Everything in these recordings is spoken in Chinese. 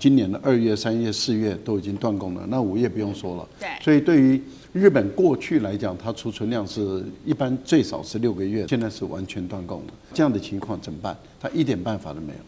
今年的2月、3月、4月都已經斷供了，那5月不用說了。对，所以对於日本過去來講，它儲存量是一般最少是6個月，現在是完全斷供了。這樣的情況怎麼辦？它一點辦法都沒有。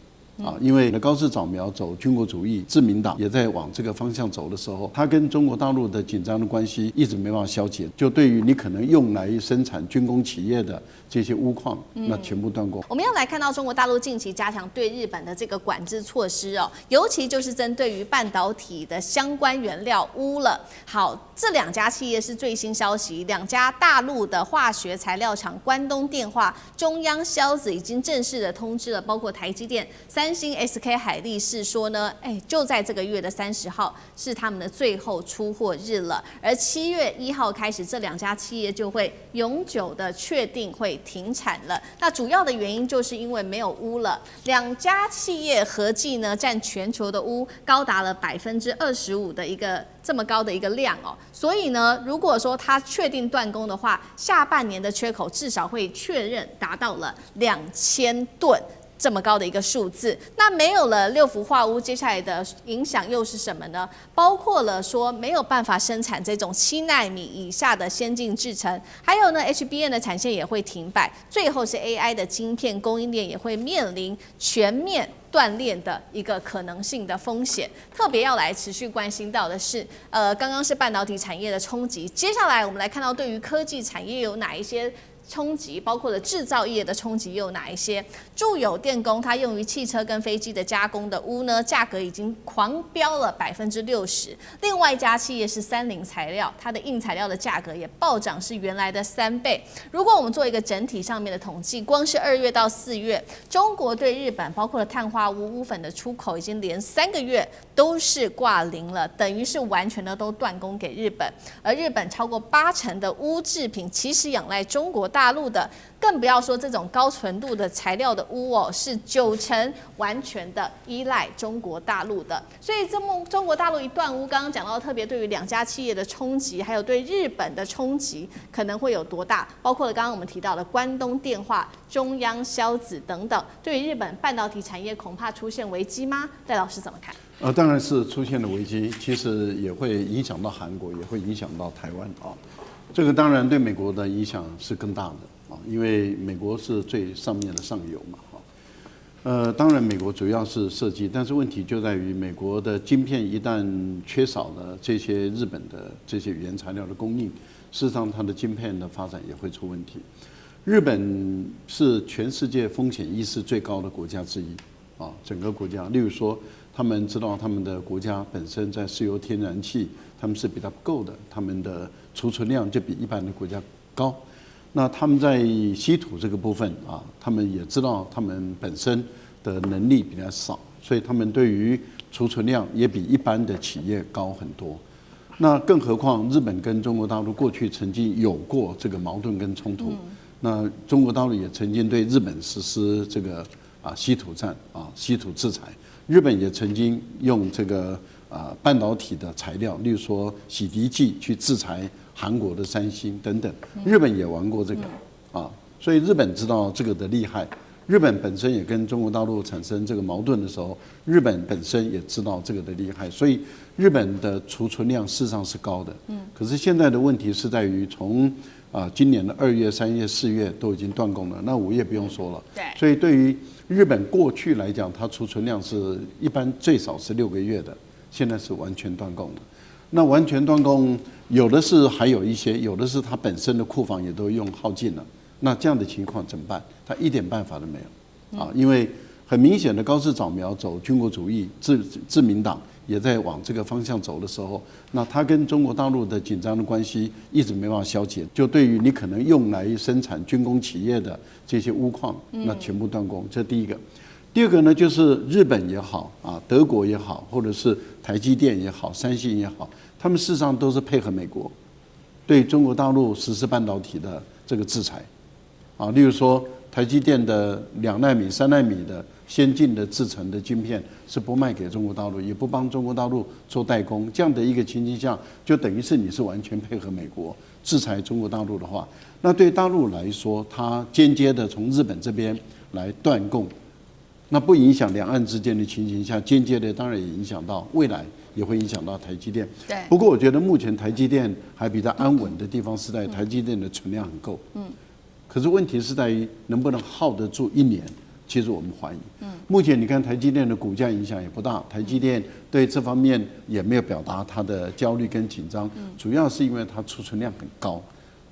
因為高市早苗走軍國主義，自民黨也在往這個方向走的時候，他跟中國大陸的緊張的關係一直沒辦法消解。就對於你可能用來生產軍工企業的這些鎢礦，那全部斷供。我們要來看到中國大陸近期加強對日本的這個管制措施哦，尤其就是針對於半導體的相關原料鎢了。好，這2家企業是最新消息，2家大陸的化學材料廠關東電化、中央硝子已經正式的通知了，包括台積電、三星、SK 海力士說呢，就在這個月的30號是他們的最後出貨日了，而7月1號開始，這2家企業就會永久的確定會停產了。那主要的原因就是因為沒有鎢了，2家企業合計呢佔全球的鎢高達了25%的一個這麼高的一個量哦，所以呢，如果說它確定斷供的話，下半年的缺口至少會確認達到了2000噸。這麼高的一個數字，那沒有了6氟化鎢，接下來的影響又是什麼呢？包括了說沒有辦法生產這種7奈米以下的先進製程，還有呢 HBM 的產線也會停擺，最後是 AI 的晶片供應鏈也會面臨全面斷裂的一個可能性的風險。特別要來持續關心到的是，剛剛是半導體產業的衝擊，接下來我們來看到對於科技產業有哪一些衝擊，包括了製造業的衝擊又有哪一些？住友電工它用於汽車跟飛機的加工的鎢呢，價格已經狂飆了60%。另外一家企業是三菱材料，它的硬材料的價格也暴漲，是原來的3倍。如果我們做一個整體上面的統計，光是2月到4月，中國對日本包括了碳化鎢、鎢粉的出口已經連3個月都是掛零了，等於是完全的都斷供給日本。而日本超過80%的鎢製品其實仰賴中國大陸的，更不要說這種高純度的材料的鎢哦，是90%完全的依賴中國大陸的。所以中國大陸一斷鎢，剛剛講到特別對於2家企業的衝擊，還有對日本的衝擊可能會有多大？包括了剛剛我們提到的關東電化、中央硝子等等，對於日本半導體產業恐怕出現危機嗎？戴老師怎麼看？當然是出現了危機，其實也會影響到韓國，也會影響到台灣啊。這個當然對美國的影響是更大的啊，因為美國是最上面的上游嘛。當然美國主要是設計，但是問題就在於美國的晶片一旦缺少了這些日本的這些原材料的供應，事實上它的晶片的發展也會出問題。日本是全世界風險意識最高的國家之一啊，整個國家，例如說他們知道他們的國家本身在石油天然氣他们是比較不夠的，他們的儲存量就比一般的國家高。那他們在稀土這個部分啊，他們也知道他們本身的能力比較少，所以他們對於儲存量也比一般的企業高很多。那更何況日本跟中國大陸過去曾經有過這個矛盾跟衝突，那中國大陸也曾經對日本實施這個稀土戰啊，稀土制裁。日本也曾經用這個半導體的材料，例如說洗滌劑去制裁韓國的三星等等，日本也玩過這個啊，所以日本知道這個的厲害。日本本身也跟中國大陸產生這個矛盾的時候，日本本身也知道這個的厲害，所以日本的儲存量事實上是高的。可是現在的問題是在於從今年的2月、3月、4月都已經斷供了，那5月不用說了。對，所以對於日本過去來講，它儲存量是一般最少是6個月的，現在是完全斷供的。那完全斷供，有的是還有一些，有的是它本身的庫房也都用耗盡了。那這樣的情況怎麼辦？它一點辦法都沒有啊！因為很明顯的高市早苗走軍國主義，自民黨也在往這個方向走的時候，那它跟中國大陸的緊張的關係一直沒辦法消解。就對於你可能用來生產軍工企業的這些鎢礦，那全部斷供。這第一個。第二個呢，就是日本也好啊，德國也好，或者是台積電也好，三星也好，他們事實上都是配合美國，對中國大陸實施半導體的這個制裁。啊，例如說台積電的2奈米、3奈米的先進的製程的晶片是不賣給中國大陸，也不幫中國大陸做代工，這樣的一個情形下，就等於是你是完全配合美國制裁中國大陸的話，那對大陸來說，它間接的從日本這邊來斷供那不影響兩岸之間的情形下，間接的当然也影響到未来，也會影響到台積電。對。不過我覺得目前台積電還比較安穩的地方是在台積電的存量很夠。可是問題是在於能不能耗得住1年，其實我們懷疑。目前你看台積電的股價影響也不大，台積電對這方面也沒有表達它的焦慮跟緊張，主要是因為它儲存量很高。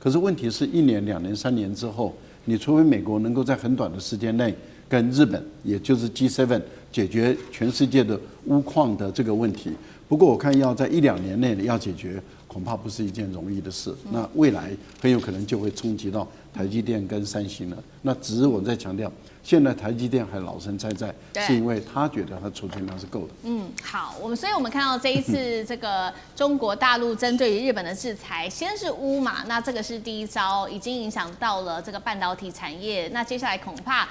可是問題是1年、2年、3年之後，你除非美國能夠在很短的時間內跟日本，也就是 G7 解決全世界的鎢礦的這個問題。不過我看要在1、2年內要解決，恐怕不是一件容易的事。那未來很有可能就會衝擊到台積電跟三星了。那只是我在強調，現在台積電還老神在在，是因為他覺得他儲存量是夠的。好，所以我們看到這一次這個中國大陸針對於日本的制裁，先是鎢嘛，那這個是第一招，已經影響到了這個半導體產業。那接下來恐怕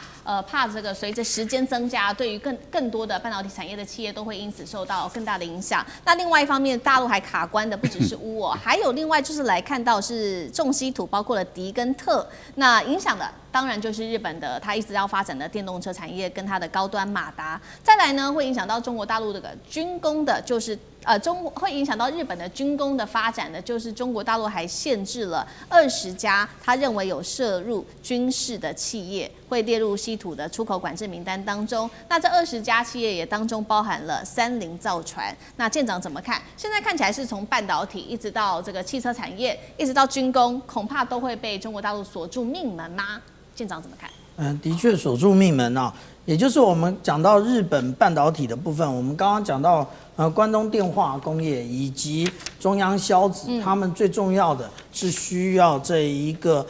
怕这個隨着時間增加，對於更多的半導體產業的企業都會因此受到更大的影響。那另外一方面，大陸還卡關的不只是鎢哦，還有另外就是來看到是重稀土，包括了鋰跟鉻，那影響的當然就是日本的它一直要發展的電動車產業跟它的高端馬達。再來呢，會影響到中國大陸這個軍工的，就是會影響到日本的軍工的發展的，就是中國大陸還限制了20家他認為有涉入軍事的企業，會列入稀土的出口管制名單當中。那這20家企業也當中包含了三菱造船。那艦長怎麼看？現在看起來是從半導體一直到這個汽車產業，一直到軍工，恐怕都會被中國大陸鎖住命門嗎？艦長怎麼看？的確鎖住命門啊，也就是我們講到日本半導體的部分，我們剛剛講到關東電化工業以及中央消子，他們最重要的是需要這一個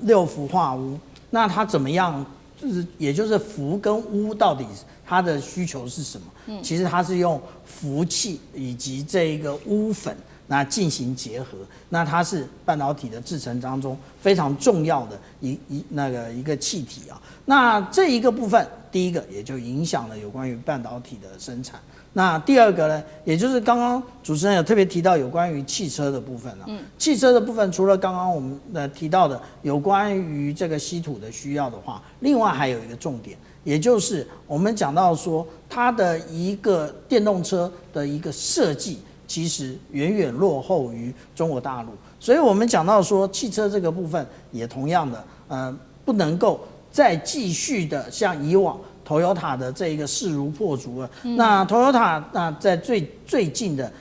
6氟化鎢，那它怎麼樣？就是也就是氟跟鎢到底它的需求是什麼？其實它是用氟气以及這一個鎢粉。那進行結合，那它是半導體的製程當中非常重要的一個氣體啊。那這一個部分，第一個也就影響了有關於半導體的生產。那第二個呢，也就是剛剛主持人有特別提到有關於汽車的部分啊。汽車的部分除了剛剛我們提到的有關於這個稀土的需要的話，另外還有一個重點，也就是我們講到說它的一個電動車的一個設計。其實遠遠落後於中國大陸，所以我們講到說汽車這個部分也同樣的，不能夠再繼續的像以往 Toyota 的這一個勢如破竹了。那 Toyota 那在最近的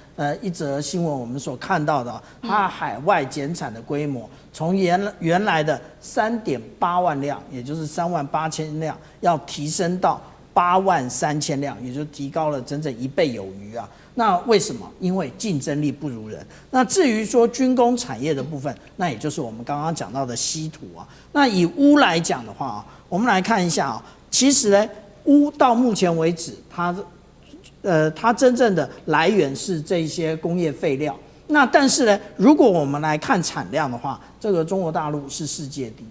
一則新聞，我們所看到的，它海外減產的規模從原來的3.8萬輛，也就是38000輛，要提升到83000輛，也就提高了整整1倍有餘啊。那為什麼？因為競爭力不如人。那至於說軍工產業的部分，那也就是我們剛剛講到的稀土啊。那以鎢來講的話，我們來看一下啊，其實呢，鎢到目前為止，它真正的來源是這些工業廢料。那但是呢，如果我們來看產量的話，這個中國大陸是世界第一。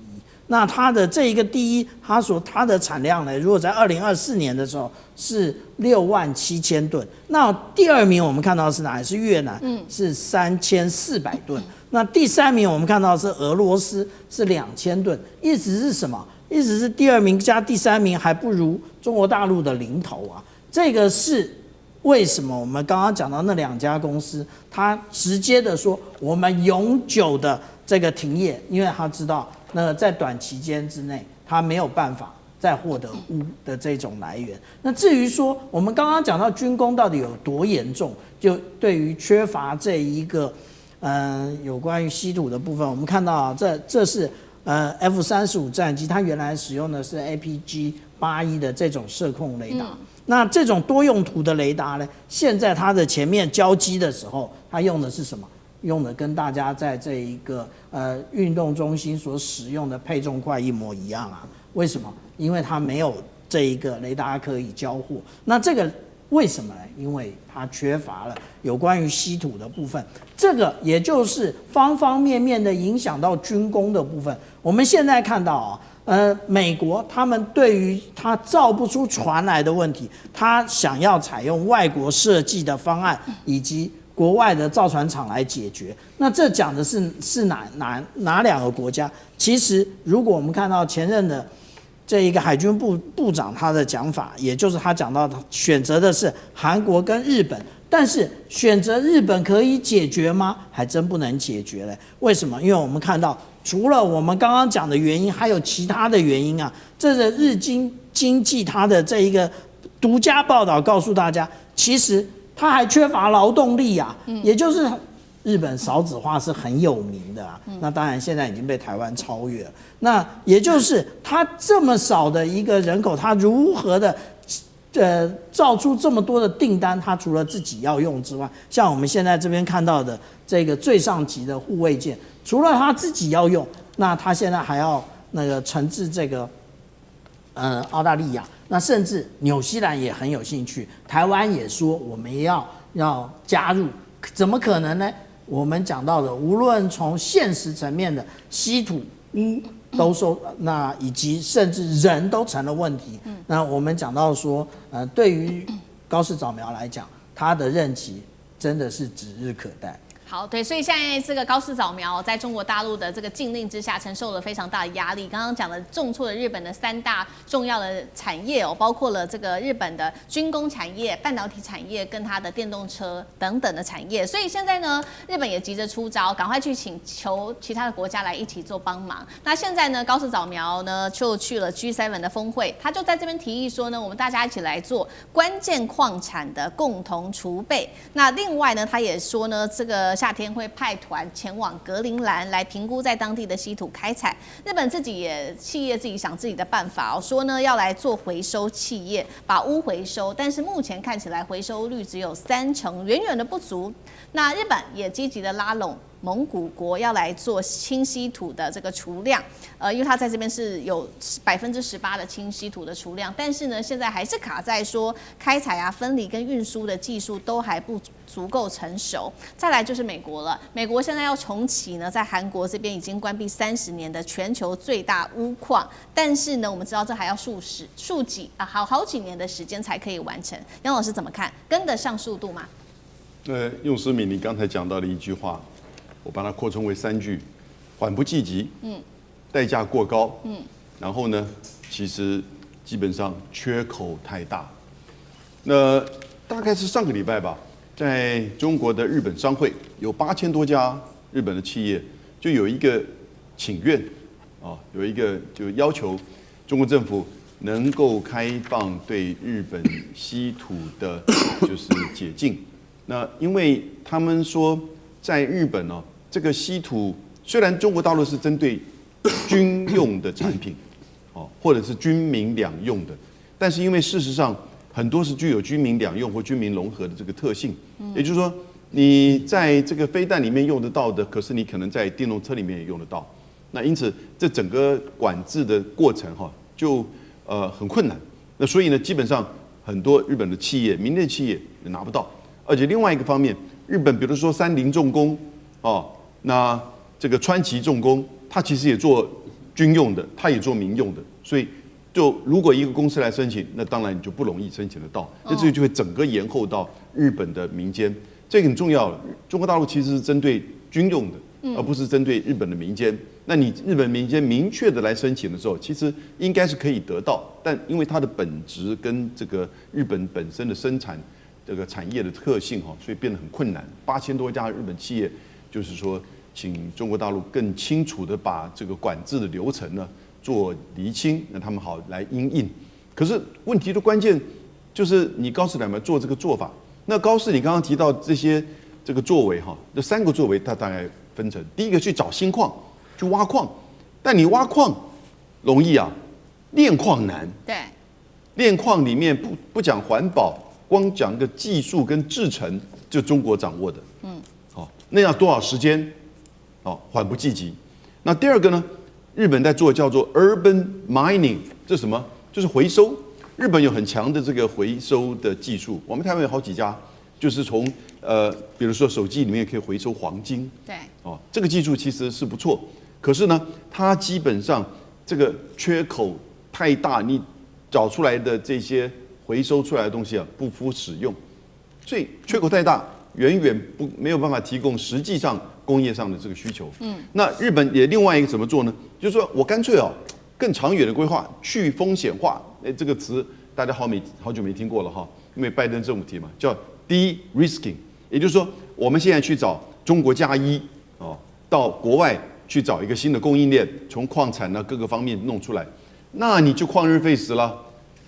那它的這一個第一，它的產量呢，如果在2024年的時候是67000噸，那第二名我們看到是哪裡？是越南，是3400噸。那第三名我們看到是俄羅斯，是2000噸。意思是什麼？意思是第二名加第三名還不如中國大陸的零頭啊。這個是為什麼？我們剛剛講到那2家公司，它直接的說我們永久的這個停業，因為他知道。那在短期間之內，它沒有辦法再獲得鎢的這種來源。那至於說我們剛剛講到軍工到底有多嚴重，就對於缺乏這一個有關於稀土的部分，我們看到啊，這是F-35戰機，它原來使用的是 APG-81的這種射控雷達。那這種多用途的雷達呢，現在它的前面交機的時候，它用的是什麼？用的跟大家在這一個運動中心所使用的配重塊一模一樣啊？為什麼？因為它沒有這一個雷達可以交貨。那這個為什麼呢？因為它缺乏了有關於稀土的部分。這個也就是方方面面的影響到軍工的部分。我們現在看到啊，美國他們對於它造不出船來的問題，他想要採用外國設計的方案以及國外的造船廠來解決。那這講的是哪2個國家？其實如果我們看到前任的這一個海軍部長他的講法，也就是他講到他選擇的是韓國跟日本，但是選擇日本可以解決嗎？還真不能解決嘞。為什麼？因為我們看到除了我們剛剛講的原因，還有其他的原因啊。這個日經濟它的這一個獨家報道告訴大家，其實它還缺乏勞動力啊，也就是日本少子化是很有名的啊。那當然现在已經被台灣超越了。那也就是它這麼少的一個人口，它如何的造出這麼多的訂單？它除了自己要用之外，像我們現在這邊看到的這個最上級的護衛艦，除了它自己要用，那它現在還要那個承制這個澳大利亞，那甚至紐西蘭也很有興趣，台灣也說我們要加入，怎麼可能呢？我們講到的，無論從現實層面的稀土污都收，那以及甚至人都成了問題。那我們講到說，對於高市早苗來講，他的任期真的是指日可待。好，对，所以现在这个高市早苗在中国大陸的這個禁令之下，承受了非常大的壓力。剛剛講的重挫了日本的3大重要的產業哦，包括了這個日本的軍工產業、半導體產業跟它的電動車等等的產業。所以現在呢，日本也急着出招，趕快去請求其他的國家來一起做幫忙。那現在呢，高市早苗呢就去了 G7 的峰會，他就在這邊提議說呢，我們大家一起來做關鍵礦產的共同儲備。那另外呢，他也說呢，這個夏天會派團前往格陵蘭來評估在當地的稀土開採。日本自己也企業自己想自己的辦法哦，說呢要來做回收企業，把污回收，但是目前看起來回收率只有30%，遠遠的不足。那日本也積極的拉攏蒙古國要來做輕稀土的這個儲量，因為它在這邊是有18%的輕稀土的儲量，但是呢，現在還是卡在說開採啊、分離跟運輸的技術都還不足夠成熟。再來就是美國了，美國現在要重啟呢，在韓國這邊已經關閉30年的全球最大鎢礦，但是呢，我們知道這還要好幾年的時間才可以完成。楊老師怎麼看？跟得上速度嗎？用詩敏你剛才講到的一句話，我把它擴充為3句：緩不濟急，代價過高，然後呢，其實基本上缺口太大。那大概是上個禮拜吧，在中國的日本商會有8000多家日本的企業，就有一個請願啊，有一個就要求中國政府能夠開放對日本稀土的，就是解禁。那因為他們說，在日本呢，這個稀土雖然中國大陸是針對軍用的產品，哦，或者是軍民兩用的，但是因為事實上很多是具有軍民兩用或軍民融合的這個特性，也就是說，你在這個飛彈裡面用得到的，可是你可能在電動車裡面也用得到。那因此，這整個管制的過程哈，就很困難。那所以呢，基本上很多日本的企業、民間企業也拿不到。而且另外一個方面，日本比如說三菱重工，哦，那這個川崎重工，它其實也做軍用的，它也做民用的，所以就如果一個公司來申請，那當然你就不容易申請得到，那這個就會整個延後到日本的民間，這個很重要了。中國大陸其實是針對軍用的，而不是針對日本的民間。那你日本民間明確的來申請的時候，其實應該是可以得到，但因為它的本質跟這個日本本身的生產這個產業的特性哈，所以變得很困難。8000多家日本企業，就是說，請中國大陸更清楚的把這個管制的流程呢做釐清，讓他們好來因應。可是問題的關鍵就是你高市早苗做這個做法。那高市你剛剛提到這些這個作為哈，這3個作為它大概分成：第一個去找新礦，去挖礦，但你挖礦容易啊，煉礦難。對，煉礦裡面不講環保。光講個技術跟製程，就中國掌握的，好，那要多少時間？哦，緩不濟急。那第二個呢？日本在做叫做 urban mining， 這是什麼？就是回收。日本有很強的這個回收的技術，我們台灣有好幾家，就是從比如說手機裡面可以回收黃金，對，哦，這個技術其實是不錯，可是呢，它基本上這個缺口太大，你找出來的這些回收出來的東西啊，不敷使用，所以缺口太大，遠遠沒有辦法提供實際上工業上的這個需求。那日本也另外一個怎麼做呢？就是說我乾脆更長遠的規劃，去風險化。這個詞大家好久沒聽過了哈，因為拜登政府提嘛，叫 de-risking， 也就是說，我們現在去找中國加一哦，到國外去找一個新的供應鏈，從礦產各個方面弄出來，那你就曠日費時了。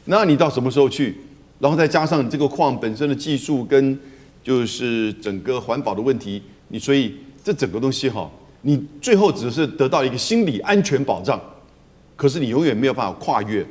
那你到什麼時候去？然後再加上這個礦本身的技術跟就是整個環保的問題，所以這整個東西哈，你最後只是得到一個心理安全保障，可是你永遠沒有辦法跨越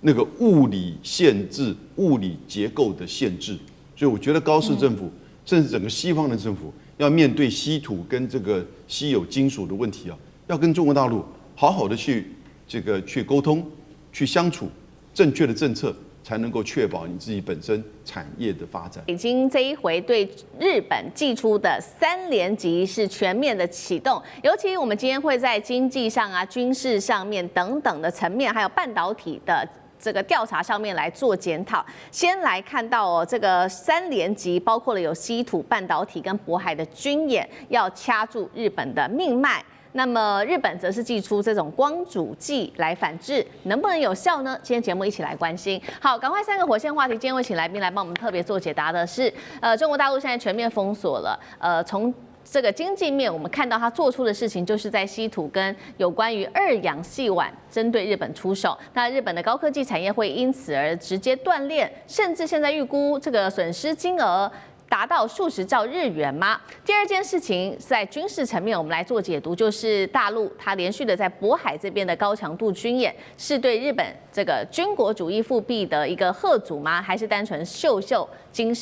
那個物理限制、物理結構的限制。所以我覺得高市政府，甚至整個西方的政府，要面對稀土跟這個稀有金屬的問題啊，要跟中國大陸好好的去溝通、去相處，正確的政策，才能夠確保你自己本身產業的發展。北京這一回對日本祭出的3連擊是全面的啟動，尤其我們今天會在經濟上啊、軍事上面等等的層面，還有半導體的這個調查上面來做檢討。先來看到哦，這個3連擊包括了有稀土、半導體跟渤海的軍演，要掐住日本的命脈。那麼日本則是祭出這種光阻劑來反制，能不能有效呢？今天節目一起來關心。好，趕快3個火線話題，今天會請來賓來幫我們特別做解答的是，中國大陸現在全面封鎖了，從這個經濟面，我們看到他做出的事情，就是在稀土跟有關於2氧矽烷針對日本出手。那日本的高科技產業會因此而直接斷鏈，甚至現在預估這個損失金額達到數十兆日元嗎？第二件事情在軍事層面，我們來做解讀，就是大陸它連續的在渤海這邊的高強度軍演，是對日本這個軍國主義復辟的一個嚇阻嗎？還是單純秀秀軍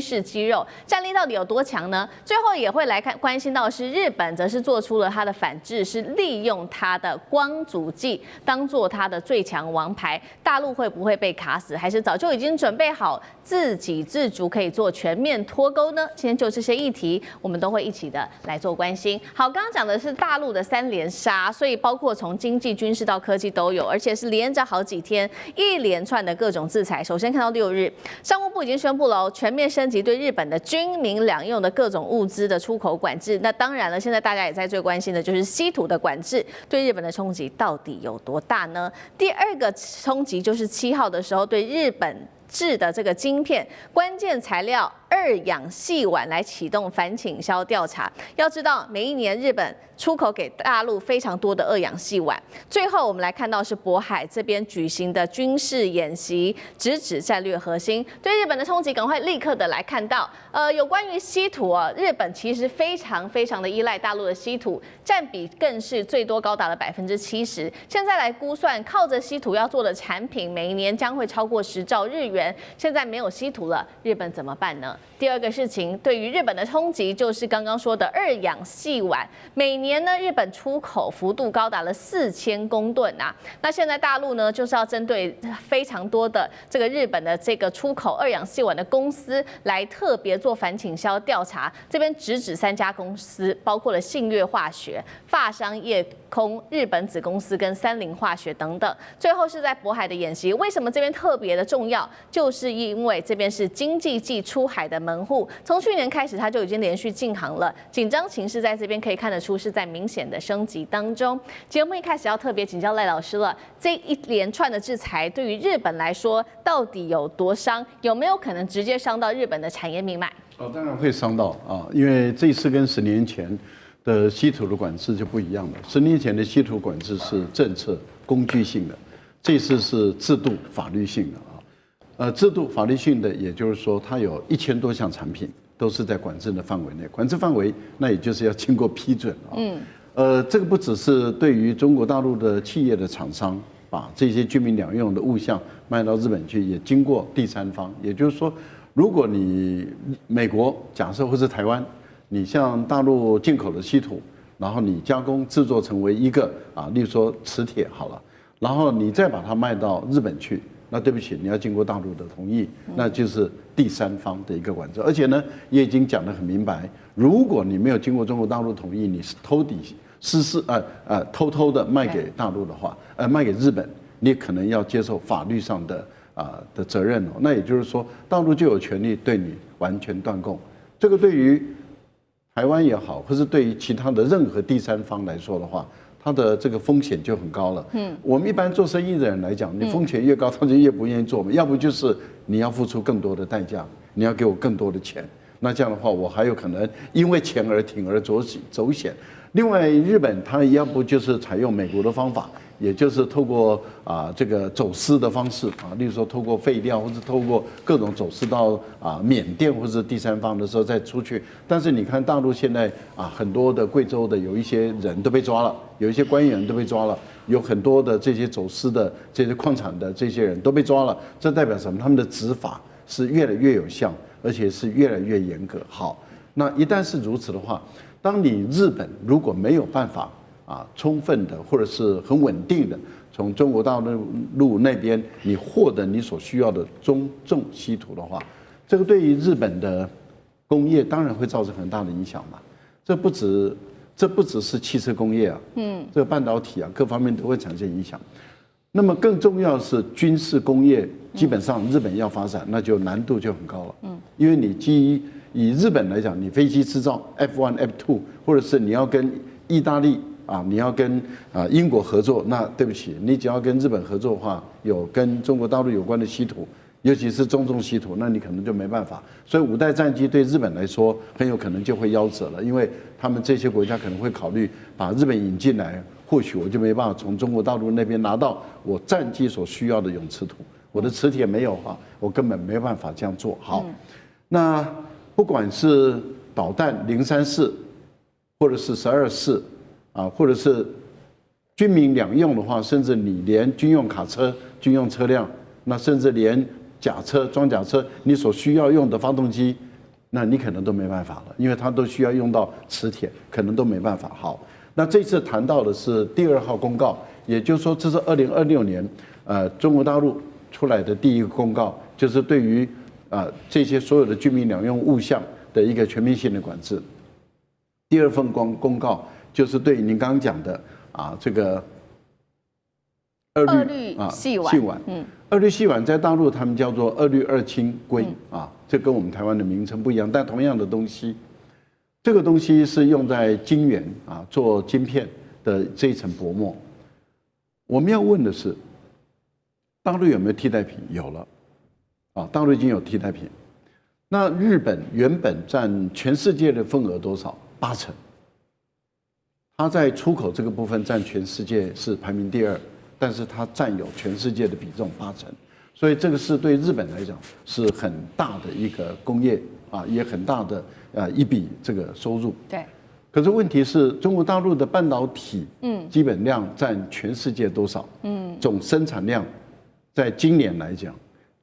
事肌肉，戰力到底有多強呢？最後也會來關心到的是日本則是做出了它的反制，是利用它的光阻劑當做它的最強王牌。大陸會不會被卡死，還是早就已經準備好自給自足，可以做全面脫鈎呢？今天就這些議題，我們都會一起的來做關心。好，剛剛講的是大陸的3連殺，所以包括從經濟、軍事到科技都有，而且是連着好幾天一連串的各種制裁。首先看到6日，商務部已經宣布了全面升級對日本的軍民兩用的各種物資的出口管制。那當然了，現在大家也在最關心的就是稀土的管制對日本的衝擊到底有多大呢？第二個衝擊就是7號的時候對日本制的這個晶片關鍵材料2氧矽烷來啟動反傾銷調查。要知道，每一年日本出口給大陸非常多的2氧矽烷。最後，我們來看到是渤海這邊舉行的軍事演習，直指戰略核心，對日本的衝擊，趕快立刻的來看到。有關於稀土啊，日本其實非常的依賴大陸的稀土，佔比更是最多高達了70%。現在來估算，靠着稀土要做的產品，每一年將會超過10兆日元。現在沒有稀土了，日本怎麼辦呢？第二個事情，對於日本的衝擊就是剛剛說的2氧矽烷，每年呢日本出口幅度高達了4000公噸啊。那現在大陸呢就是要針對非常多的這個日本的這個出口2氧矽烷的公司來特別做反傾銷調查。這邊直指3家公司，包括了信越化學、法商夜空日本子公司跟三菱化學等等。最後是在渤海的演習，為什麼這邊特別的重要？就是因為這邊是經濟暨出海的門戶，從去年開始它就已經連續禁航了，緊張情勢在這邊可以看得出是在明顯的升級當中。節目一開始要特別請教賴老師了，這一連串的制裁對於日本來說到底有多傷？有沒有可能直接傷到日本的產業命脈？當然會傷到啊，因為這次跟10年前的稀土的管制就不一樣了。10年前的稀土管制是政策工具性的，這次是制度法律性的。制度法律性的，也就是說，它有1000多項產品都是在管制的範圍內。管制範圍，那也就是要經過批准啊。這個不只是對於中國大陸的企業的廠商，把這些軍民兩用的物項賣到日本去，也經過第三方。也就是說，如果你美國假設或是台灣，你向大陸進口的稀土，然後你加工制作成為一個例如說磁鐵好了，然後你再把它賣到日本去。那對不起，你要經過大陸的同意，那就是第三方的一個管制。而且呢，也已經講得很明白，如果你沒有經過中國大陸同意，你是偷偷的賣給大陸的話，賣給日本，你可能要接受法律上的責任哦。那也就是說，大陸就有權利對你完全斷供。這個對於台灣也好，或是對於其他的任何第三方來說的話，它的這個風險就很高了。我們一般做生意的人來講，你風險越高，他就越不願意做嘛。要不就是你要付出更多的代價，你要給我更多的錢，那這樣的話，我還有可能因為錢而鋌而走險。另外，日本它要不就是採用美國的方法，也就是透過這個走私的方式例如說透過廢料或者透過各種走私到緬甸或者第三方的時候再出去。但是你看大陸現在很多的貴州的有一些人都被抓了，有一些官員都被抓了，有很多的這些走私的這些礦產的這些人都被抓了。這代表什麼？他们的執法是越來越有效，而且是越來越嚴格。好，那一旦是如此的話，當你日本如果沒有辦法充分的或者是很穩定的從中國大陸那邊你獲得你所需要的中重稀土的話，這個對於日本的工業當然會造成很大的影響嘛。這不只是汽車工業這個半導體各方面都會產生影響。那麼更重要的是軍事工業，基本上日本要發展，那就難度就很高了。因為你以日本來講，你飛機製造 F1、F2， 或者是你要跟意大利你要跟英國合作，那對不起，你只要跟日本合作的話，有跟中國大陸有關的稀土，尤其是中重稀土，那你可能就沒辦法。所以5代戰機對日本來說，很有可能就會夭折了，因為他們這些國家可能會考慮把日本引進來，或許我就沒辦法從中國大陸那邊拿到我戰機所需要的永磁土，我的磁鐵沒有的話，我根本沒辦法這樣做。好，那不管是導彈034，或者是12-4，或者是軍民兩用的話，甚至你連軍用卡車、軍用車輛，那甚至連甲車、裝甲車，你所需要用的發動機，那你可能都沒辦法了，因為它都需要用到磁鐵，可能都沒辦法。好，那這次談到的是第2號公告，也就是說這是2026年中國大陸出來的第一個公告，就是對於這些所有的軍民兩用物項的一個全面性的管制。第2份公告就是对您剛剛講的這個二氯矽烷，二氯矽烷在大陸他們叫做二氯二氫硅這跟我們台灣的名稱不一樣，但同樣的東西，這個東西是用在晶圓做晶片的這一層薄膜。我們要問的是，大陸有沒有替代品？有了，大陸已經有替代品。那日本原本佔全世界的份額多少？80%。它在出口這個部分佔全世界是排名第2，但是它佔有全世界的比重80%，所以這個是對日本來講是很大的一個工業也很大的一筆這個收入。對。可是問題是中國大陸的半導體基本量佔全世界多少？總生產量在今年來講，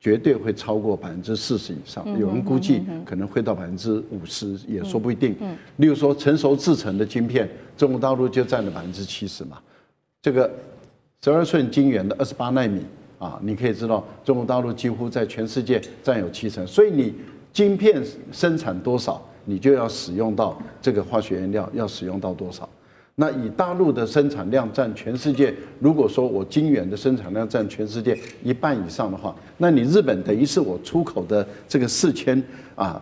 絕對會超過40%以上，有人估計可能會到50%，也說不一定。例如說成熟製程的晶片，中國大陸就佔了70%嘛。這個12寸晶圓的28奈米你可以知道中國大陸幾乎在全世界佔有70%，所以你晶片生產多少，你就要使用到這個化學原料，要使用到多少。那以大陸的生產量佔全世界，如果說我晶圓的生產量佔全世界1半以上的話，那你日本等於是我出口的這個4000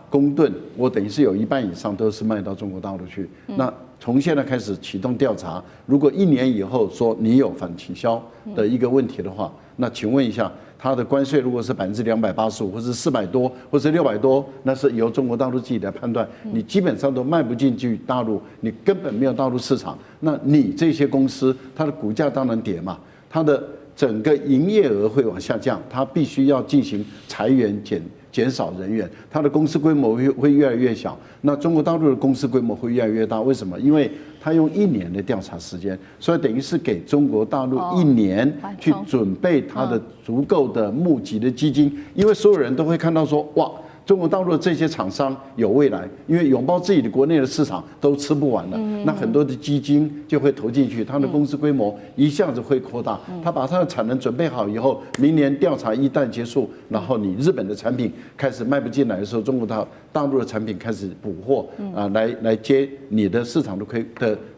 公噸，我等於是有1半以上都是賣到中國大陸去。那從現在開始啟動調查，如果1年以後說你有反傾銷的一個問題的話，那請問一下，它的關稅如果是285%，或是400多，或是600多，那是由中國大陸自己來判斷。你基本上都賣不進去大陸，你根本沒有大陸市場，那你這些公司它的股價當然跌嘛，它的整個營業額會往下降，它必須要進行裁員減少人員，它的公司規模會越來越小。那中國大陸的公司規模會越來越大，為什麼？因為它用1年的調查時間，所以等於是給中國大陸1年去準備它的足夠的募集的基金，因為所有人都會看到說，哇，中國大陸的這些廠商有未來，因為擁抱自己的國內的市場都吃不完了，那很多的基金就會投進去，它的公司規模一下子會擴大。它把它的產能準備好以後，明年調查一旦結束，然後你日本的產品開始賣不進來的時候，中國大陸的產品開始補貨來接你的市場的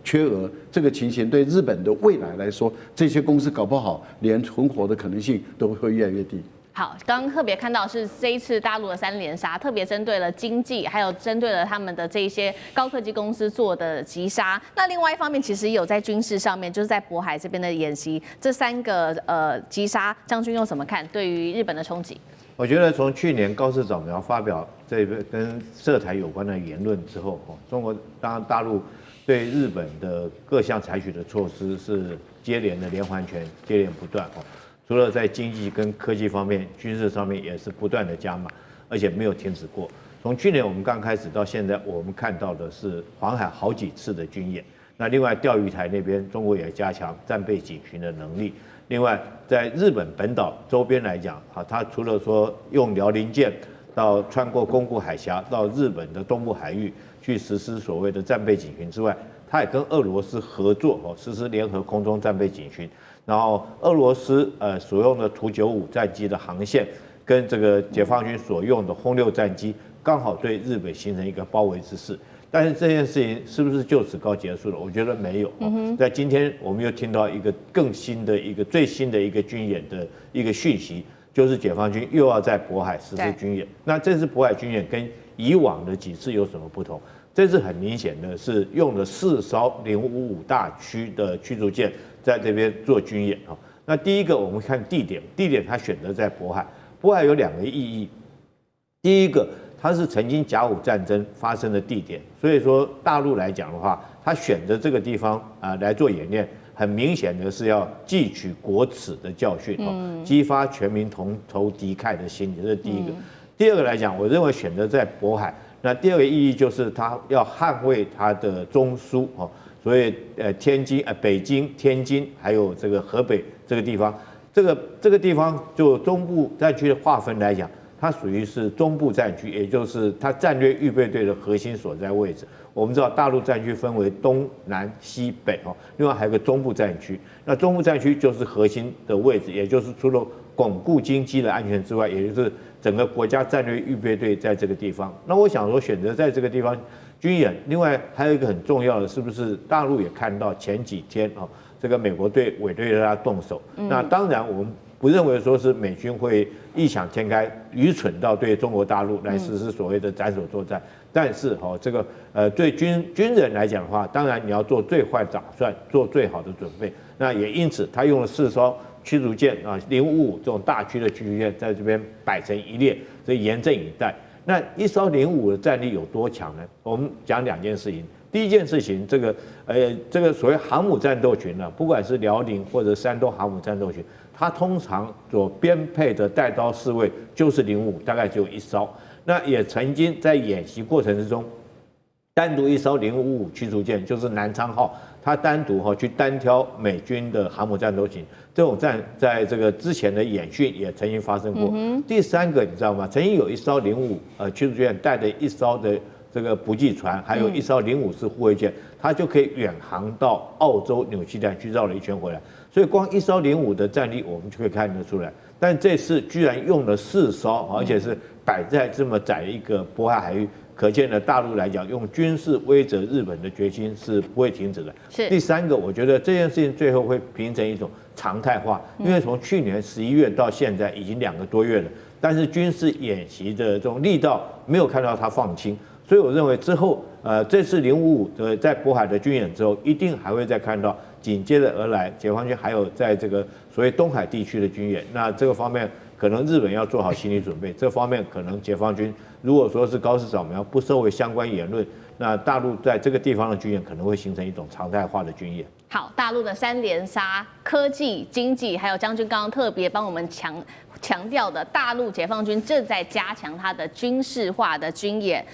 缺額。這個情形對日本的未來來說，這些公司搞不好連存活的可能性都會越來越低。好，剛剛特別看到是這一次大陸的3連殺，特別針對了經濟，還有針對了他們的這一些高科技公司做的擊殺。那另外一方面，其實也有在軍事上面，就是在渤海這邊的演習，這3個擊殺，將軍用什麼看？對於日本的衝擊？我覺得從去年高市早苗發表這個跟涉台有關的言論之後，中國當然大陸對日本的各項採取的措施是接連的連環拳，接連不斷。除了在經濟跟科技方面，軍事上面也是不斷的加碼，而且沒有停止過。從去年我們剛開始到現在，我們看到的是環海好幾次的軍演。那另外釣魚台那邊，中國也加強戰備警巡的能力。另外，在日本本島周邊來講，它除了說用遼寧艦到穿過宮古海峽到日本的東部海域去實施所謂的戰備警巡之外，它也跟俄羅斯合作實施聯合空中戰備警巡。然後俄羅斯所用的圖95戰機的航線，跟這個解放軍所用的轟6戰機，剛好對日本形成一個包圍之勢。但是這件事情是不是就此告結束了？我覺得沒有。在今天我們又聽到一個更新的一個最新的一個軍演的一個訊息，就是解放軍又要在渤海實施軍演。那這次渤海軍演跟以往的幾次有什麼不同？這次很明顯的是用了4艘055大驅的驅逐艦在這邊做軍演。那第一個我們看地點它選擇在渤海，渤海有2個意義。第一個，它是曾經甲午戰爭發生的地點，所以說大陸來講的話，它選擇這個地方來做演練，很明顯的是要汲取國恥的教訓，激發全民同仇敵愾的心理，這是第一個。第二個來講，我認為選擇在渤海。那第二個意義就是他要捍衛他的中樞，所以北京、天津還有這個河北這個地方，這個地方就中部戰區的劃分來講，它屬於是中部戰區，也就是它戰略預備隊的核心所在位置。我們知道大陸戰區分為東南西北，另外還有個中部戰區。那中部戰區就是核心的位置，也就是除了鞏固經濟的安全之外，也就是整個國家戰略預備隊在這個地方。那我想說，選擇在這個地方軍演，另外還有一個很重要的，是不是大陸也看到前幾天這個美國對委內瑞拉動手？那當然我們不認為說是美軍會異想天開、愚蠢到對中國大陸來實施所謂的斬首作戰。但是這個對軍人來講的話，當然你要做最壞打算，做最好的準備。那也因此，他用了4艘驅逐艦055這種大驅的驅逐艦在這邊擺成一列，所以嚴陣以待。那1艘055的戰力有多強呢？我們講2件事情。第一件事情，這個所謂航母戰鬥群呢，不管是遼寧或者山東航母戰鬥群，它通常所編配的带刀侍衛就是055，大概只有1艘。那也曾經在演習過程之中，單獨1艘055驅逐艦，就是南昌號，它單獨去單挑美軍的航母戰鬥群，這種戰在這個之前的演訓也曾經發生過。第3個你知道嗎？曾經有1艘055驅逐艦帶着1艘的這個補給船，還有1艘054式護衛艦，它就可以遠航到澳洲、紐西蘭去繞了一圈回來。所以光1艘055的戰力，我們就可以看得出來。但這次居然用了4艘，而且是擺在這麼窄的一個渤海海域，可見呢，大陸來講用軍事威懾日本的決心是不會停止的。第3個，我覺得這件事情最後會形成一種常態化，因為從去年11月到現在已經2個多月了，但是軍事演習的這種力道沒有看到它放輕，所以我認為之後這次055的在渤海的軍演之後，一定還會再看到緊接着而來解放軍還有在這個所謂東海地區的軍演。那這個方面可能日本要做好心理準備，這方面可能解放軍如果說是高市早苗不收回相關言論，那大陸在這個地方的軍演可能會形成一種常態化的軍演。好，大陸的3連殺，科技、經濟，還有將軍剛剛特別幫我們強調的，大陸解放軍正在加強它的軍事化的軍演，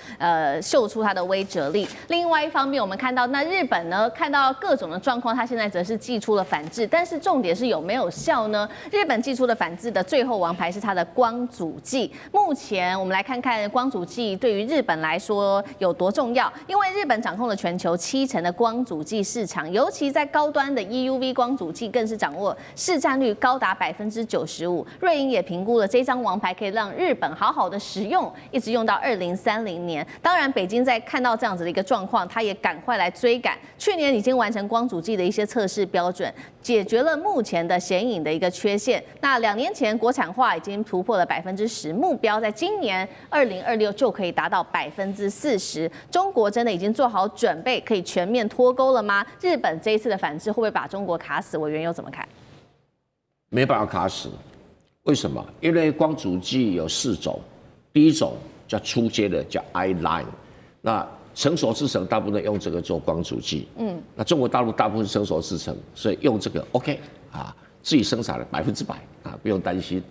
秀出它的威懾力。另外一方面，我們看到那日本呢，看到各種的狀況，它現在則是祭出了反制，但是重點是有沒有效呢？日本祭出的反制的最後王牌是它的光阻劑。目前我們來看看光阻劑對於日本来說有多重要，因為日本掌控了全球70%的光阻劑市場，尤其在高端的 EUV 光阻剂更是掌握市占率高達95%。瑞银也也評估了這張王牌可以讓日本好好的使用，一直用到2030年。當然，北京在看到這樣子的一個狀況，他也趕快來追趕。去年已經完成光阻劑的一些測試標準，解決了目前的顯影的一個缺陷。那2年前國產化已經突破了10%，目標在今年2026就可以達到40%。中國真的已經做好準備，可以全面脫鈎了嗎？日本這一次的反制會不會把中國卡死？委員又怎麼看？沒辦法卡死，為什麼？因為光阻劑有4種，第一種叫初階的，叫 I-line， 那成熟製程大部分用這個做光阻劑，那中國大陸大部分成熟製程，所以用這個 OK 啊，自己生產了100%啊，不用擔心。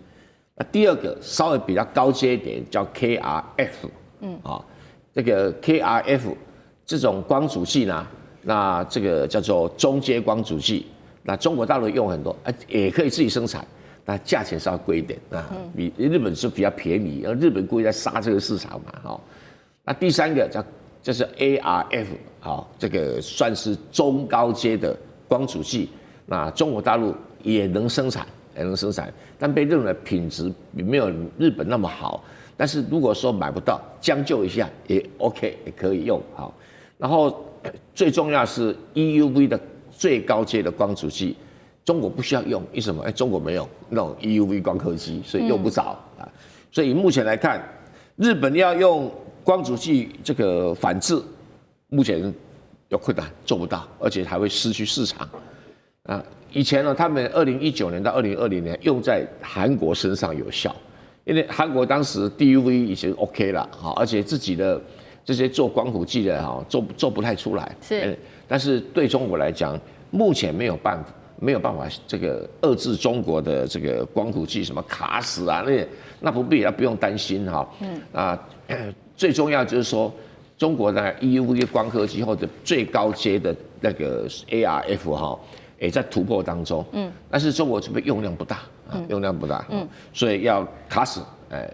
那第二個稍微比較高階一點，叫 KRF，這個 KRF 這種光阻劑呢，那這個叫做中階光阻劑。那中國大陸用很多，也可以自己生產，那價錢稍微貴一點啊，比日本是比較便宜，而日本故意在殺這個市場嘛，哈。那第三個就是 ARF， 好，這個算是中高階的光阻劑，那中國大陸也能生產，但被認為品質沒有日本那麼好。但是如果說買不到，將就一下也 OK， 也可以用，好。然後最重要是 EUV 的。最高階的光阻劑，中國不需要用，為什麼？中國沒有那種 EUV 光刻機，所以用不着啊。所以目前來看，日本要用光阻劑這個反制，目前有困難，做不到，而且還會失去市場啊。以前呢，他們2019年到2020年用在韓國身上有效，因為韓國當時 DUV 已經 OK 了，好，而且自己的這些做光伏劑的哈，做不太出來。是。但是对中国来講，目前沒有辦法這個遏制中國的這個光伏劑什麼卡死啊，那不必，不用擔心哈。最重要就是說，中國的 EUV 光刻機或者最高階的那個 ARF 哈，也在突破當中。但是中國這邊用量不大所以要卡死。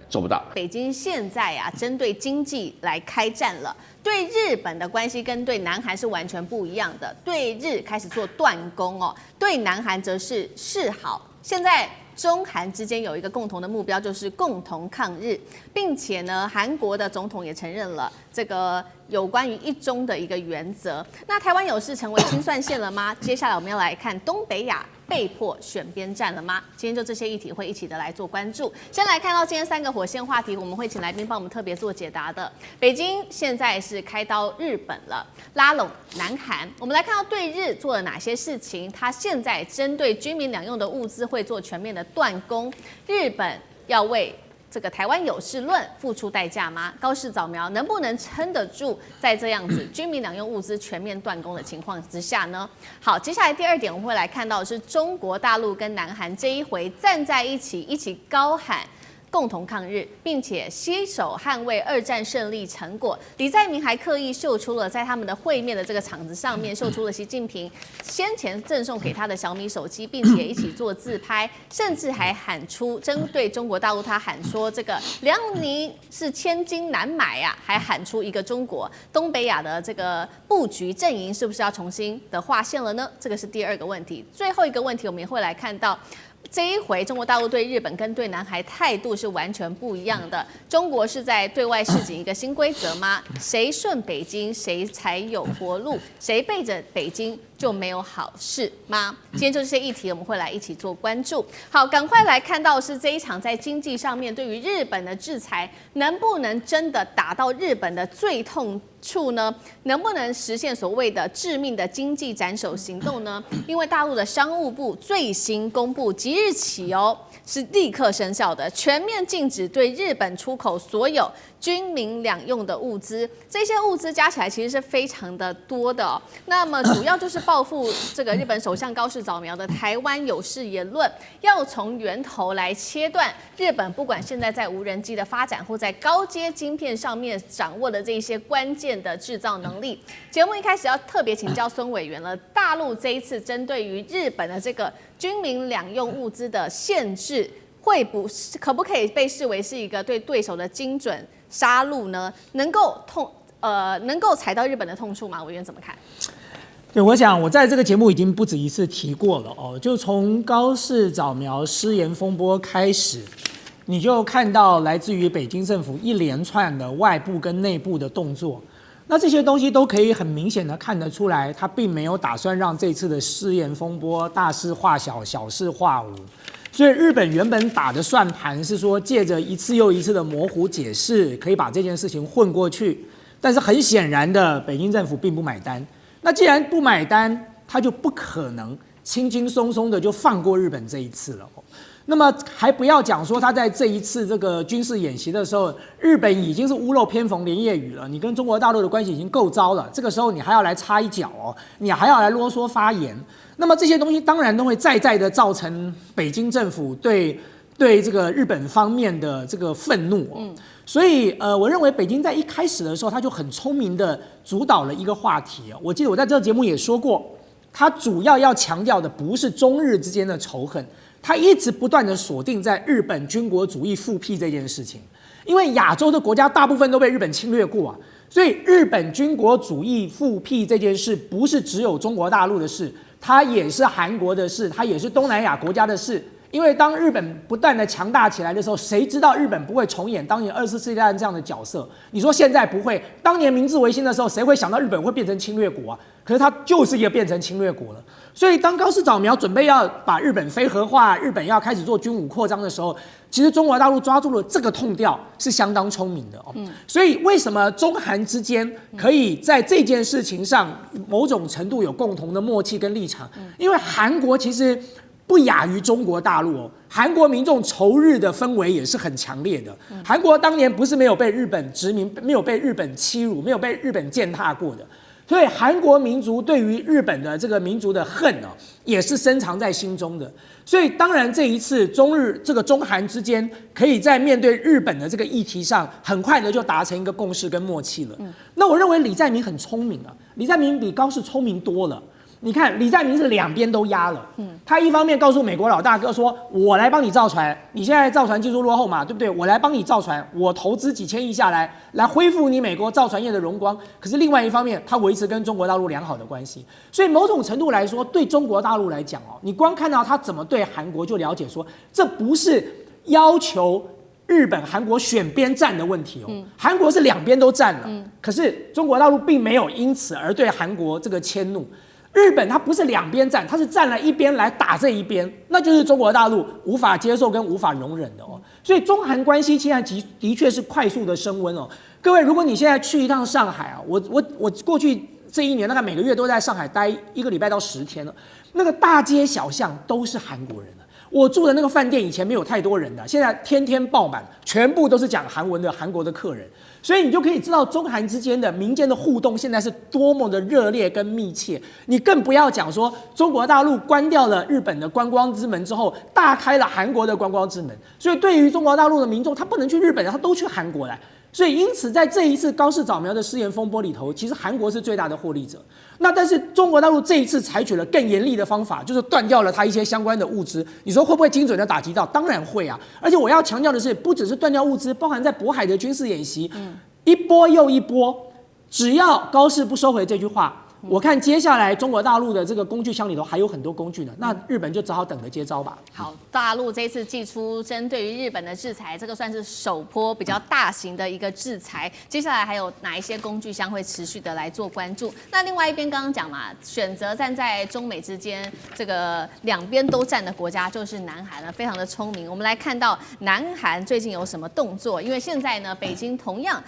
做不到。北京現在啊，針對經濟來開戰了。對日本的關係跟對南韓是完全不一樣的。對日開始做斷供哦，對南韓則是示好。現在中韓之間有一個共同的目標，就是共同抗日，並且呢，韓國的總統也承認了這個有關於一中的一個原則。那台灣有事成為清算線了嗎？接下來我們要來看東北亞被迫選邊站了嗎？今天就這些議題會一起的來做關注。先來看到今天3個火線話題，我們會請來賓幫我們特別做解答的。北京現在是開刀日本了，拉攏南韓。我們來看到對日做了哪些事情？他現在針對軍民兩用的物資會做全面的斷供，日本要為這個台灣有事論付出代價嗎？高市早苗能不能撐得住在這樣子軍民兩用物資全面斷供的情況之下呢？好，接下來第2點我們會來看到的是中國大陸跟南韓這一回站在一起高喊共同抗日，並且攜手捍衛2戰勝利成果。李在明還刻意秀出了在他們的會面的這個場子上面，秀出了習近平先前贈送給他的小米手機，並且一起做自拍，甚至還喊出針對中國大陸，他喊說這個遼寧是千金難買啊，還喊出一個中國。東北亞的這個布局陣營是不是要重新的劃線了呢？這個是第2個問題。最後一個問題，我們也會來看到。這一回，中國大陸對日本跟對南韓態度是完全不一樣的。中國是在對外示警一個新規則嗎？誰順北京，誰才有活路？誰背着北京就沒有好事嗎？今天就這些議題，我們會來一起做關注。好，趕快來看到是這一場在經濟上面對於日本的制裁，能不能真的打到日本的最痛處呢？能不能實現所謂的致命的經濟斬首行動呢？因為大陸的商務部最新公布，即日起哦，是立刻生效的，全面禁止對日本出口所有軍民兩用的物資。這些物資加起來其實是非常的多的哦。那麼主要就是報復這個日本首相高市早苗的台灣有事言論，要從源頭來切斷日本不管現在在無人機的發展或在高階晶片上面掌握的這些關鍵的製造能力。節目一開始要特別請教孫委員了，大陸這一次針對於日本的這個軍民兩用物資的限制，可不可以被視為是一個對對手的精準殺戮呢？能夠踩到日本的痛處嗎？委員怎麼看？對，我想我在這個節目已經不止一次提過了哦，就從高市早苗失言風波開始，你就看到來自於北京政府一連串的外部跟內部的動作，那這些東西都可以很明顯的看得出來，他並沒有打算讓這次的失言風波大事化小，小事化無。所以日本原本打的算盤是說，借着一次又一次的模糊解釋，可以把這件事情混過去。但是很顯然的，北京政府並不買單。那既然不買單，他就不可能輕輕鬆鬆的就放過日本這一次了。那麼還不要講說他在這一次這個軍事演習的時候，日本已經是屋漏偏逢連夜雨了，你跟中國大陸的關係已經夠糟了，這個時候你還要來插一腳哦，你還要來囉嗦發言，那麼這些東西當然都會再的造成北京政府對這個日本方面的這個憤怒哦。所以我認為北京在一開始的時候，他就很聰明的主導了一個話題哦。我記得我在這個節目也說過，他主要強調的不是中日之間的仇恨。他一直不斷的鎖定在日本軍國主義復辟這件事情，因為亞洲的國家大部分都被日本侵略過啊，所以日本軍國主義復辟這件事不是只有中國大陸的事，它也是韓國的事，它也是東南亞國家的事。因為當日本不斷的強大起來的時候，誰知道日本不會重演當年24世紀大戰這樣的角色？你說現在不會，當年明治維新的時候，誰會想到日本會變成侵略國啊？可是它就是一個變成侵略國了。所以當高市早苗準備要把日本非核化，日本要開始做軍武擴張的時候，其實中國大陸抓住了這個痛調，是相當聰明的哦。所以為什麼中韓之間可以在這件事情上某種程度有共同的默契跟立場？因為韓國其實不亞於中國大陸哦，韓國民眾仇日的氛圍也是很強烈的。韓國當年不是沒有被日本殖民，沒有被日本欺辱，沒有被日本踐踏過的。所以韓國民族對於日本的這個民族的恨哦，也是深藏在心中的。所以當然這一次中韓之間可以在面對日本的這個議題上，很快的就達成一個共識跟默契了。那我認為李在明很聰明啊，李在明比高市聰明多了。你看李在明是兩邊都壓了，他一方面告訴美國老大哥說，我來幫你造船，你現在造船技術落後嘛，對不對？我來幫你造船，我投資幾千億下來恢復你美國造船業的榮光。可是另外一方面，他維持跟中國大陸良好的關係，所以某種程度來說，對中國大陸來講哦，你光看到他怎麼對韓國，就了解說，這不是要求日本、韓國選邊站的問題哦，韓國是兩邊都站了，可是中國大陸並沒有因此而對韓國這個遷怒。日本它不是兩邊站，它是站了一邊來打這一邊，那就是中國大陸無法接受跟無法容忍的哦。所以中韓關係現在的確是快速的升溫哦。各位，如果你現在去一趟上海啊，我過去這一年大概每個月都在上海待1個禮拜到10天了，那個大街小巷都是韓國人啊。我住的那個飯店以前沒有太多人的，現在天天爆滿，全部都是講韓文的韓國的客人。所以你就可以知道中韓之間的民間的互動現在是多麼的熱烈跟密切。你更不要講說中國大陸關掉了日本的觀光之門之後，大開了韓國的觀光之門。所以對於中國大陸的民眾，他不能去日本，他都去韓國來。所以因此在這一次高市早苗的失言風波裡頭，其實韓國是最大的獲利者。那但是中國大陸這一次採取了更嚴厲的方法，就是斷掉了它一些相關的物資。你說會不會精準的打擊到？當然會啊！而且我要強調的是，不只是斷掉物資，包含在渤海的軍事演習，一波又一波。只要高市不收回這句話，我看接下來中國大陸的這個工具箱裡頭還有很多工具呢，那日本就只好等着接招吧。好，大陸這次祭出針對於日本的制裁，這個算是首波比較大型的一個制裁。接下來還有哪一些工具箱會持續的來做關注？那另外一邊剛剛講嘛，選擇站在中美之間這個兩邊都站的國家就是南韓了，非常的聰明。我們來看到南韓最近有什麼動作？因為現在呢，北京同樣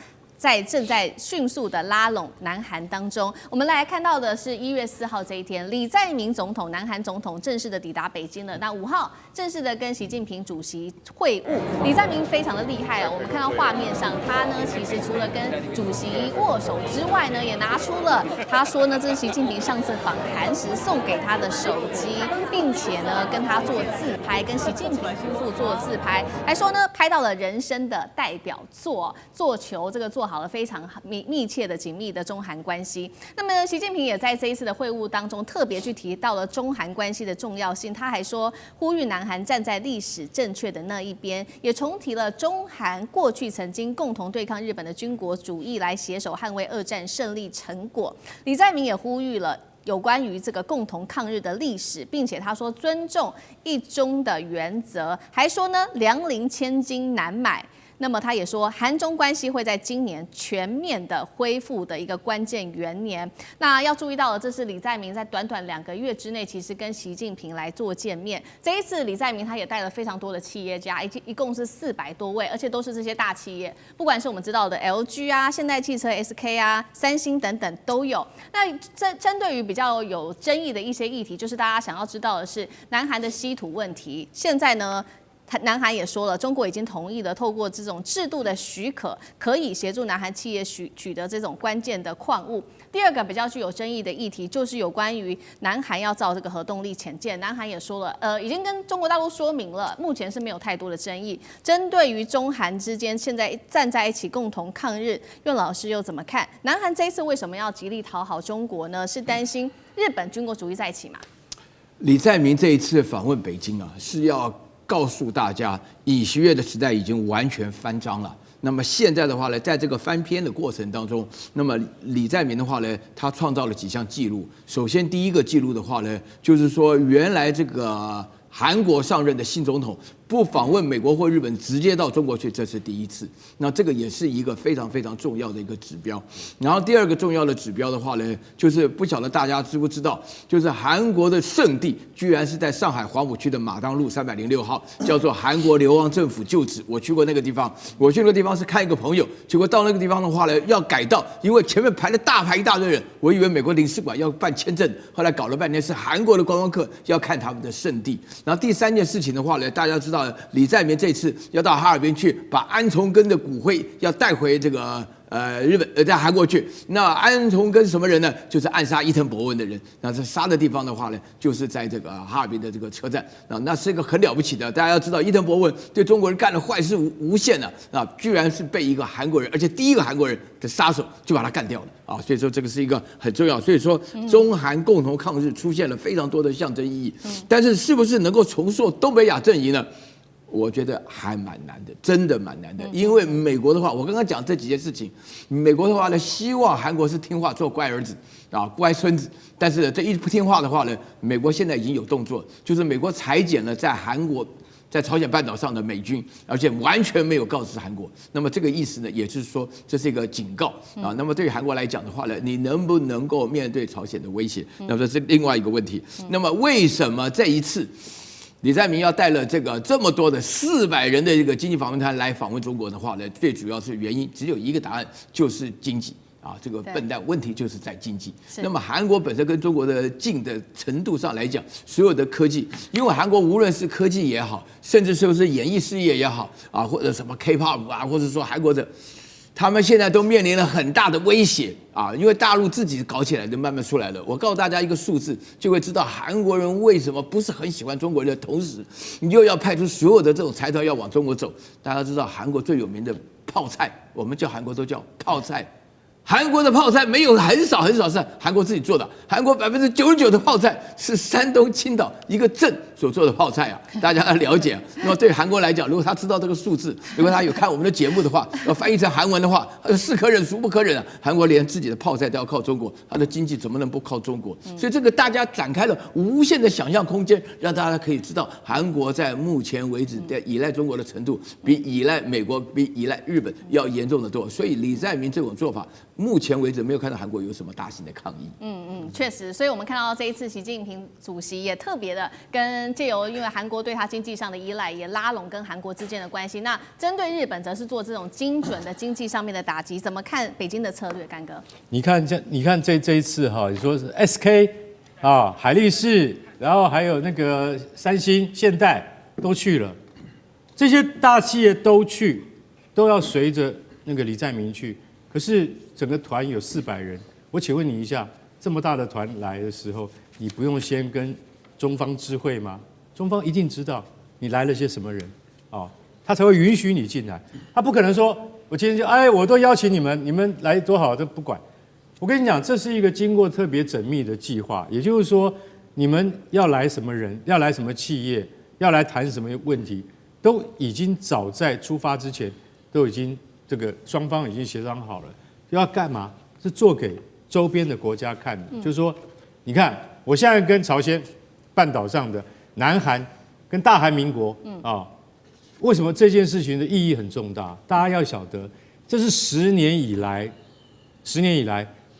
正在迅速的拉攏南韓當中，我們來看到的是1月4號這一天，李在明總統，南韓總統正式的抵達北京了。那5號正式的跟習近平主席會晤。李在明非常的厲害哦，我們看到畫面上，他呢其實除了跟主席握手之外呢，也拿出了他說呢，這是習近平上次訪韓時送給他的手機，並且呢跟他做自拍，跟習近平夫婦做自拍，還說呢拍到了人生的代表作，做球這個做好了非常密切的緊密的中韓關係。那麼習近平也在這一次的會晤當中特別去提到了中韓關係的重要性，他還說呼籲南韓站在歷史正確的那一邊，也重提了中韓過去曾經共同對抗日本的軍國主義，來攜手捍衛2戰勝利成果。李在明也呼籲了有關於這個共同抗日的歷史，並且他說尊重一中的原則，還說呢糧林千金難買。那麼他也說，韓中關係會在今年全面的恢復的一個關鍵元年。那要注意到的，這是李在明在短短2個月之內，其實跟習近平來做見面。這一次李在明他也帶了非常多的企業家，一共是400多位，而且都是這些大企業，不管是我們知道的 LG 啊、現代汽車、SK 啊、三星等等都有。那針對於比較有爭議的一些議題，就是大家想要知道的是南韓的稀土問題。現在呢，南韓也說了，中國已經同意了，透過這種制度的許可，可以協助南韓企業取得這種關鍵的礦物。第二個比較具有爭議的議題，就是有關於南韓要造這個核動力潛艦。南韓也說了，已經跟中國大陸說明了，目前是沒有太多的爭議。針對於中韓之間現在站在一起共同抗日，苑老師又怎麼看？南韓這一次為什麼要極力討好中國呢？是擔心日本軍國主義再起嗎？李在明這一次訪問北京啊，是要告訴大家，尹錫悅的時代已經完全翻章了。那麼現在的話呢，在這個翻篇的過程當中，那麼李在明的話呢，他創造了幾項記錄。首先，第一個記錄的話呢，就是說原來這個韓國上任的新總統不訪問美國或日本，直接到中國去，這是第一次。那這個也是一個非常非常重要的一個指標。然後第二個重要的指標的話呢，就是不曉得大家知不知道，就是韓國的聖地居然是在上海黃浦區的馬當路306號，叫做韓國流亡政府舊址。我去過那個地方，我去那個地方是看一個朋友，結果到那個地方的話呢，要改道，因為前面排了大排一大堆人，我以為美國領事館要辦簽證，後來搞了半天是韓國的觀光客要看他們的聖地。然後第三件事情的話呢，大家知道李在明這次要到哈爾濱去，把安重根的骨灰要帶回這個日本在韓國去。那安重根什麼人呢？就是暗殺伊藤博文的人。那这殺的地方的話呢，就是在這個哈爾濱的這個車站。那是一個很了不起的，大家要知道伊藤博文對中國人幹的壞事無限的啊，居然是被一個韓國人，而且第一個韓國人的殺手就把他幹掉了啊。所以說這個是一個很重要。所以說中韓共同抗日出現了非常多的象徵意義。但是是不是能夠重塑東北亞陣營呢？我覺得還蠻難的，真的蠻難的。因為美國的話，我剛剛講這幾件事情，美國的話呢，希望韓國是聽話，做乖兒子啊，乖孫子。但是這一不聽話的話呢，美國現在已經有動作，就是美國裁減了在韓國、在朝鮮半島上的美軍，而且完全沒有告知韓國。那麼這個意思呢，也就是說這是一個警告啊。那麼對於韓國來講的話呢，你能不能夠面對朝鮮的威脅？那麼這是另外一個問題。那麼為什麼這一次李在明要帶了這麼多的400人的一個經濟訪問團來訪問中國的話呢，最主要是原因只有一個答案，就是經濟啊，這個笨蛋問題就是在經濟。那麼韓國本身跟中國的近的程度上來講，所有的科技，因為韓國無論是科技也好，甚至是不是演藝事業也好啊，或者什麼 K-pop 啊，或者說韓國的，他們現在都面臨了很大的威脅啊，因為大陸自己搞起來的慢慢出來了。我告訴大家一個數字，就會知道韓國人為什麼不是很喜歡中國人的同時，你又要派出所有的這種財團要往中國走。大家知道韓國最有名的泡菜，我們叫韓國都叫泡菜。韓國的泡菜沒有很少是韓國自己做的，韓國99%的泡菜是山東青島一個鎮所做的泡菜啊，大家要了解啊。那麼對韓國來講，如果他知道這個數字，如果他有看我們的節目的話，要翻譯成韓文的話，是可忍孰不可忍啊！韓國連自己的泡菜都要靠中國，他的經濟怎麼能不靠中國？所以這個大家展開了無限的想象空間，讓大家可以知道韓國在目前為止的依賴中國的程度，比依賴美國、比依賴日本要嚴重得多。所以李在明這種做法，目前為止沒有看到韓國有什麼大型的抗議。確實，所以我們看到這一次習近平主席也特別的跟借由，因為韓國對他經濟上的依賴，也拉攏跟韓國之間的關係。那針對日本，則是做這種精準的經濟上面的打擊。怎麼看北京的策略，乾哥？你看這一次哈，你說是 SK 啊、海力士，然後還有那個三星、現代都去了，這些大企業都去，都要隨着那個李在明去。可是整個團有400人，我請問你一下，這麼大的團來的時候，你不用先跟中方知會嗎？中方一定知道你來了些什麼人，哦，他才會允許你進來。他不可能說，我今天就我都邀請你們，你們來多好都不管。我跟你講，這是一個經過特別縝密的計劃，也就是說，你們要來什麼人，要來什麼企業，要來談什麼問題，都已經早在出發之前都已經。這個雙方已經協商好了，要幹嘛？是做給周邊的國家看的，就是說，你看，我現在跟朝鮮半島上的南韓跟大韓民國為什麼這件事情的意義很重大？大家要曉得，這是10年以來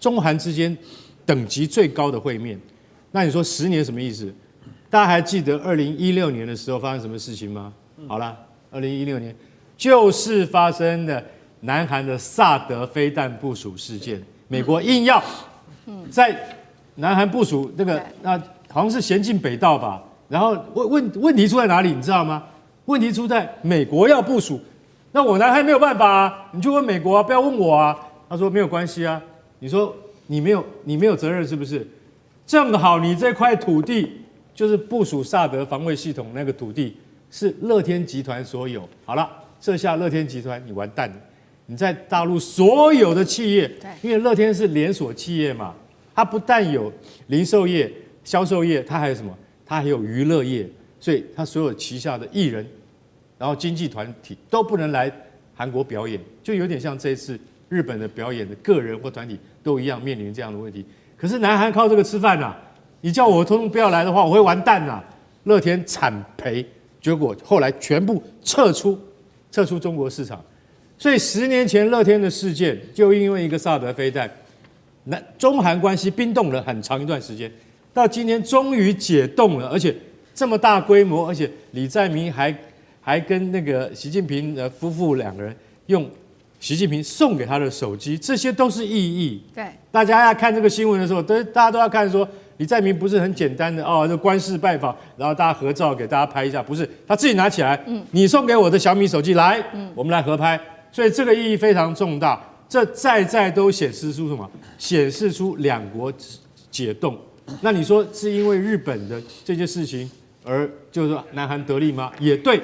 中韓之間等級最高的會面。那你說10年什麼意思？大家還記得2016年的時候發生什麼事情嗎？好了，2016年就是發生了南韓的薩德飛彈部署事件，美國硬要在南韓部署那好像是咸鏡北道吧，然後問題出在哪裡？你知道嗎？問題出在美國要部署，那我南韓沒有辦法啊，你就問美國啊，不要問我啊。他說沒有關係啊，你說你沒有責任是不是？正好你這塊土地就是部署薩德防衛系統那個土地是樂天集團所有。好了，這下樂天集團你完蛋了，你在大陸所有的企業，因為樂天是連鎖企業嘛，它不但有零售業、銷售業，它還有什麼？它還有娛樂業，所以它所有旗下的藝人，然後經紀團體都不能來韓國表演，就有點像這一次日本的表演的個人或团體都一樣面臨這樣的問題。可是南韓靠这個吃飯吶，你叫我通通不要來的話，我會完蛋吶。樂天慘賠，結果後來全部撤出中國市場。所以10年前樂天的事件，就因為一個薩德飛彈，中韓關係冰凍了很長一段時間，到今天終於解凍了，而且這麼大規模，而且李在明還跟那個習近平的夫婦兩個人用習近平送給他的手機，這些都是意義。對，大家要看這個新聞的時候，大家都要看說，李在明不是很簡單的就官事拜訪，然後大家合照給大家拍一下，不是他自己拿起來，你送給我的小米手機來，我們來合拍，所以這個意義非常重大。這在都顯示出什麼？顯示出兩國解凍。那你說是因為日本的這件事情而就是說南韓得利嗎？也對，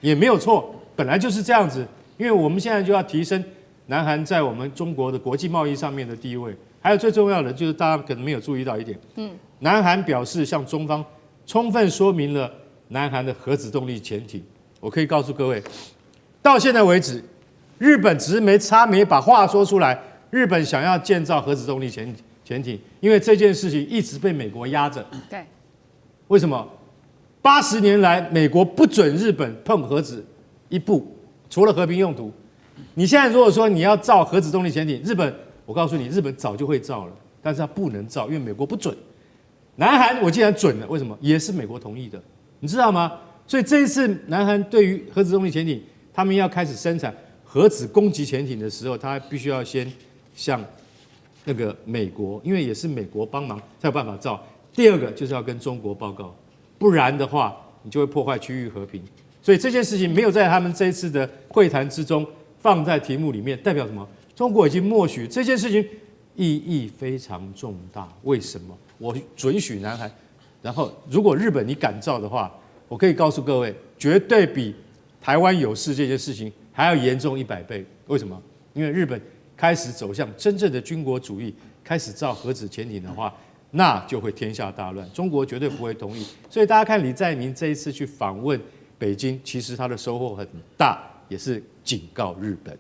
也沒有錯，本來就是這樣子。因為我們現在就要提升南韓在我們中國的國際貿易上面的地位，還有最重要的就是大家可能沒有注意到一點，南韓表示向中方充分說明了南韓的核子動力潛艇。我可以告訴各位，到現在為止，日本只是沒把話說出來，日本想要建造核子動力潛艇，因為這件事情一直被美國壓着。對，為什麼？80年來，美國不准日本碰核子一步。除了和平用途，你現在如果說你要造核子動力潛艇，日本，我告訴你，日本早就會造了，但是它不能造，因為美國不准。南韓我既然准了，為什麼？也是美國同意的，你知道嗎？所以這一次南韓對於核子動力潛艇，他們要開始生產核子攻擊潛艇的時候，他必須要先向那個美國，因為也是美國幫忙才有辦法造。第二個就是要跟中国報告，不然的話，你就會破壞區域和平。所以這件事情沒有在他們這一次的會談之中放在題目裡面，代表什麼？中國已經默許這件事情意義非常重大。為什麼？我准許南韓，然後如果日本你敢造的話，我可以告訴各位，絕對比台灣有事這件事情還要嚴重100倍。為什麼？因為日本開始走向真正的軍國主義，開始造核子潛艇的話，那就會天下大亂。中國絕對不會同意。所以大家看李在明這一次去訪問北京，其實他的收穫很大，也是警告日本。